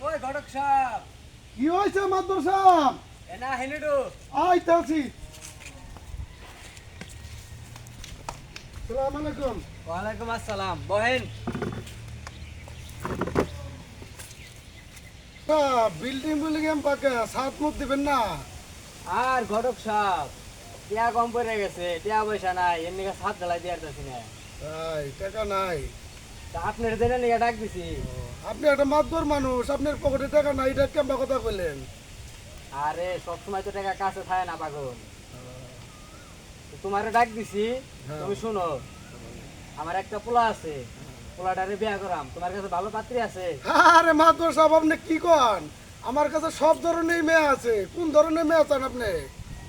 ওই ঘটক সাহেব, কি হয়েছে মাদবর সাহেব? এনা হেনেডো। আইতাছি। সালাম আলাইকুম। ওয়ালাইকুম আসসালাম। বহেন। বিল্ডিং বিল্ডিং পাকে সাত মুখ দিবেন না? আর ঘটক সাহেব, টিয়া কম পড়ে গেছে, টিয়া পয়সা নাই, এর নিকে ছাদ ঢালাই দিয়ে আসতেছি না। তাই টাকা নাই? তা আপনার জেনে নিয়ে ডাক দিছি। আপনি একটা মাদবর মানুষ, আপনার পকেটে টাকা নাই, এটা কেমন কথা বললেন? আরে সবসময় তো টাকা কাছে থাকে না পাগল। তোমারে ডাক দিছি, হ্যাঁ। তুমি শুনো। আমার একটা পোলা আছে, পোলাটারে বিয়া করাম। তোমার কাছে ভালো পাত্রী আছে? আরে মাদবর সাহেব, আপনি কি কন? আমার কাছে সব ধরনের মেয়ে আছে। কোন ধরনের মেয়ে চান আপনি?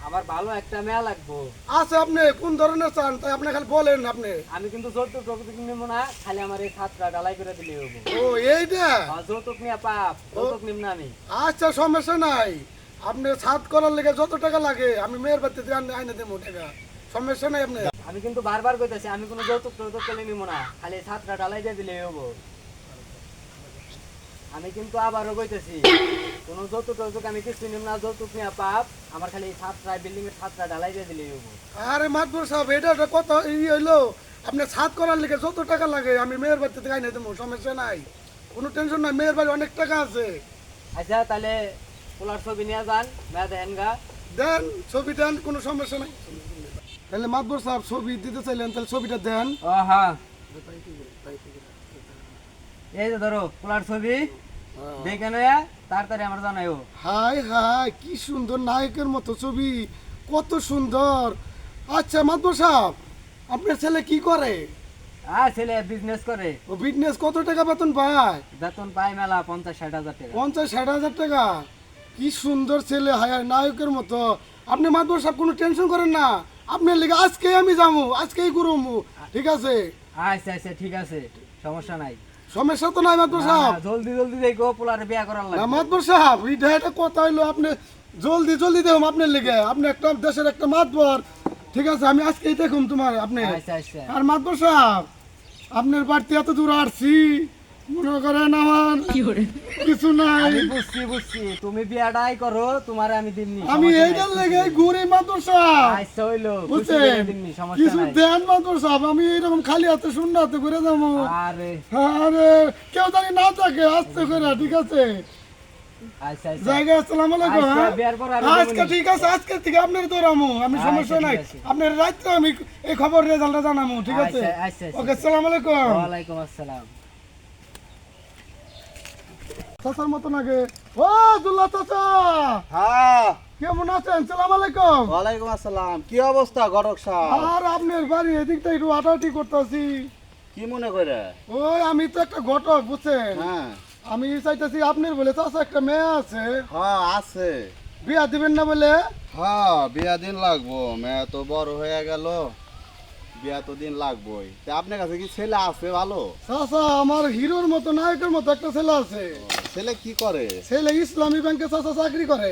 আমার ভালো একটা মেয়া লাগবো। আছে, আপনি কোন ধরনের চান তাই আপনি খালি বলেন। আপনি আমি কিন্তু যৌতুক টৌতুক নিব না, খালি আমার এই ছাদটা ঢালাই করে দিলে হবো। ও এইটা? যৌতুক নিয়ে পাপ, যৌতুক নিব না আমি। আচ্ছা, সমস্যা নাই। আপনি ছাদ করার লেগে যত টাকা লাগে আমি মেয়ের বাড়িতে আইনে দেবো টাকা, সমস্যা নাই। আপনি আমি কিন্তু বারবার কইতাছি আমি কোনো যৌতুক টৌতুক করে নিব না, খালি এই ছাদটা ঢালাই দিয়ে দিলে হবো। আমি কিন্তু আবারও কইতেছি, কোনো যৌতুক টৌতুক আমি কিছু নিব না, যৌতুক নিয়ে পাপ। আমার খালি এই ছাদটা, বিল্ডিং এর ছাদটা ঢালাই দিয়ে দিলে হবো। আরে মাদবর সাহেব, এটা একটা কথা হইলো। আপনি ছাদ করার লেগে যত টাকা লাগে আমি মেয়ের বাড়িতে আইনে দেবো, সমস্যা নাই, কোনো টেনশন নাই। মেয়ের বাড়ি অনেক টাকা আছে। আচ্ছা তাহলে পোলার ছবি নিয়ে যান, মেয়া দেখেন গা। দেন ছবি দেন, কোনো সমস্যা নাই। তাহলে মাদবর সাহেব ছবি দিতে চাইলেন, তাহলে ছবিটা দেন। ও হ্যাঁ, এই যে ধরো পোলার ছবি, দেখে নয়া তাড়াতাড়ি আমার জানাইও। হাই হাই, কি সুন্দর নায়কের মতো ছবি, কত সুন্দর। আচ্ছা মাদবর সাহেব, আপনার ছেলে কি করে? ছেলে বিজনেস করে। ও বিজনেস, কত টাকা বেতন পায়? বেতন পাই মেলা 50-60 হাজার টাকা। 50-60 হাজার টাকা? কি সুন্দর ছেলে, হায় নায়কের মতো। আপনি মাদবর সাহেব কোনো টেনশন করেন না, আপনার লেগে আজকে আমি যাবো, আজকেই ঘুরবো, ঠিক আছে? আচ্ছা আচ্ছা ঠিক আছে, সমস্যা নাই। সমস্যা তো নাই মাদবর সাহেব। জলদি জলদি দেখো, পোলারে বিয়া করার না লাগবে। মাদবর সাহেব, এটা কথা হইলো, আপনি জলদি জলদি দেখুন আপনার লেগে। আপনি একটা দেশের একটা মাদবর, ঠিক আছে? আমি আজকেই দেখুন তোমার আপনি। আচ্ছা আচ্ছা। আর মাদবর সাহেব, আপনার বাড়িতে এত দূর আসছি, মনে করেন আমার কিছু নাই। আমি বুঝছি বুঝছি, তুমি বিয়াটাই করো, তোমারে আমি দিমনি। আমি এইটার লেগে ঘুরি মাদবর সাহেব, আচ্ছা হইলো, বুঝছেন? দিমনি, সমস্যা কিছু নাই। দেন মাদবর সাহেব, আমি এইরকম খালি হাতে শূন্য হাতে ঘুরে যাবো। আরে আরে কেউ জানি না থাকে, আসতে করে, ঠিক আছে? আচ্ছা আচ্ছা। জায়গা, আসসালামু আলাইকুম। আচ্ছা, হ্যাঁ? বিয়ার পর আমি আজকে দেবনি। ঠিক আছে, আজকে থেকে আপনার দৌড়ামু, আমি আচ্ছা, সমস্যা ঠিক নাই। আছে। আপনার রাত্রে আমি এই খবর রেজাল্টটা জানাবো, ঠিক আছে? আচ্ছা, আচ্ছা, আচ্ছা। ওকে, আসসালামু আলাইকুম। ওয়ালাইকুম আসসালাম। চাচার মতো নাকি? ও দুল্লা চাচা, হ্যাঁ, কেমন আছেন? সালাম আলাইকুম। ওয়ালাইকুম আসসালাম। কি অবস্থা ঘটক সাহেব? আর আপনার বাড়ি এদিকটা একটু আটাটি করতেছি। কি মনে করে? ওই আমি তো একটা ঘটক, বুঝছেন? হ্যাঁ আমি চাইতেছি আপনার বলে চাচা একটা মেয়ে আছে, হ্যাঁ আছে। বিয়া দিবেন না বলে? হ্যাঁ, বিয়া দিন লাগবো, মেয়ে তো বড় হয়ে গেল, বিয়া তো দিন লাগবোই। তা আপনার কাছে কি ছেলে আছে ভালো? চাচা আমার হিরোর মতো, নায়কের মতো একটা ছেলে আছে। ছেলে কি করে? ছেলে ইসলামী ব্যাংকে চাচা চাকরি করে।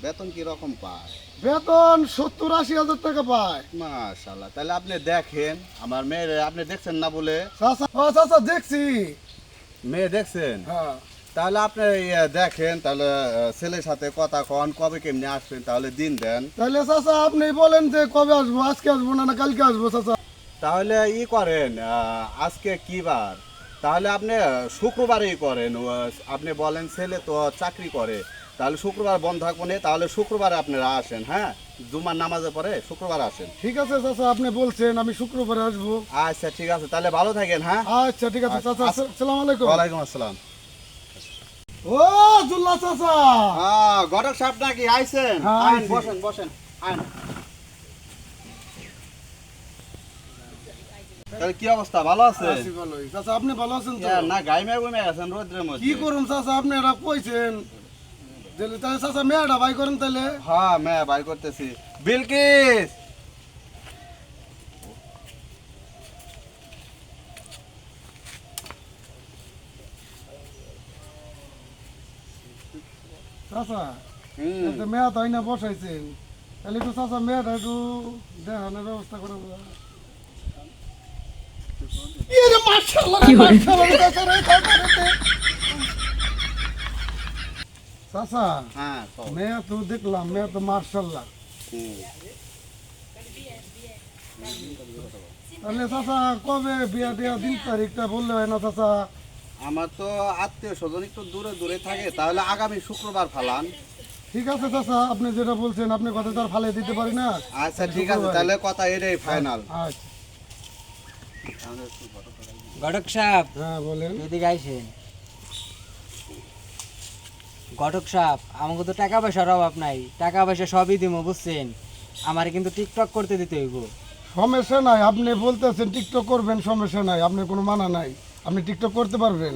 বেতন কি রকম পায়? বেতন 70-80 হাজার টাকা পায়। মাশাআল্লাহ। তাহলে আপনি দেখেন আমার মেয়ের, আপনি দেখছেন না বলে? চাচা, ও চাচা দেখছি। মেয়ে দেখছেন? হ্যাঁ, তাহলে আপনি দেখেন, তাহলে ছেলের সাথে কথা কন, কবে কেমনি আসবেন, তাহলে দিন দেন। তাহলে চাচা আপনি বলেন যে কবে আসবো, আজকে আসবো না কালকে আসবো চাচা? তাহলে ই করেন, আজকে কি বার, তাহলে আপনি শুক্রবারেই করেন। আপনি বলেন ছেলে তো চাকরি করে, তাহলে শুক্রবার বন্ধ থাকবো না, তাহলে শুক্রবারে আপনারা আসেন। হ্যাঁ, জুমার নামাজের পরে শুক্রবার আসেন। ঠিক আছে চাচা, আপনি বলছেন, আমি শুক্রবারে আসবো। আচ্ছা ঠিক আছে, তাহলে ভালো থাকেন। হ্যাঁ, আচ্ছা ঠিক আছে চাচা, আচ্ছা। আসসালামু আলাইকুম। ওয়ালাইকুম আসসালাম। ও জুল্লা চাচা, হ্যাঁ, ঘটক সাহেব নাকি আইছেন? হ্যাঁ, আইন, আইছি। বসেন বসেন, আইন। তাহলে কি অবস্থা, ভালো আছে? আছি ভালোই। চাচা আপনি ভালো আছেন তো? না, গাইমে গুমে গেছেন রোদ্রের মধ্যে। কি করুন চাচা, আপনি এটা কইছেন, তাহলে চাচা মেয়েটা ভাই করেন তাহলে। হ্যাঁ, মেয়ে বাই করতেছি। বিলকিস, চাচা হুম, একটা মেয়া তাই না বসাইছেন, তাহলে একটু চাচা মেয়েটা একটু দেখানোর ব্যবস্থা করে দেন। মাশাআল্লাহ, মাশাআল্লাহ চাচা রে, চাচা রে। চাচা হ্যাঁ কও। মেয়ে তো দেখলাম মেয়ে তো মার্শাল্লাহ। হুম। তাহলে চাচা কবে বিয়া টিয়া দিন তারিখটা বললে হয় না চাচা? আমার তো আত্মীয় স্বজন একটু দূরে দূরে থাকে, তাহলে আগামী শুক্রবার ফালান। ঠিক আছে চাচা, আপনি যেটা বলছেন আপনি কথা তো আর ফালে দিতে পারি না। আচ্ছা ঠিক আছে, তাহলে কথা এটাই ফাইনাল। আচ্ছা ঘটক সাহেব হ্যাঁ বলেন। এদিকে আইসেন। ঘটক সাহেব আমাকে তো টাকা পয়সার অভাব নাই, টাকা পয়সা সবই দিব বুঝছেন, আমার কিন্তু টিকটক করতে দিতে হইব। সমস্যা নাই, আপনি বলতেছেন টিকটক করবেন, সমস্যা নাই, আপনার কোনো মানা নাই, আপনি টিকটক করতে পারবেন।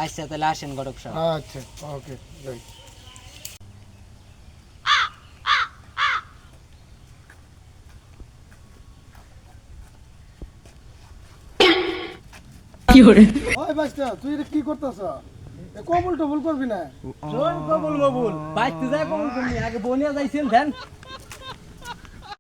আচ্ছা তাহলে আসেন ঘটক সাহেব। আচ্ছা ওকে যাই। ওই বাচ্চা তুই এটা কি করতেছ? কবুল টবুল করবি না? কবুল মবুল বাইতে যায় কবুল করনি, আগে বনিয়া যাইছেন দেন।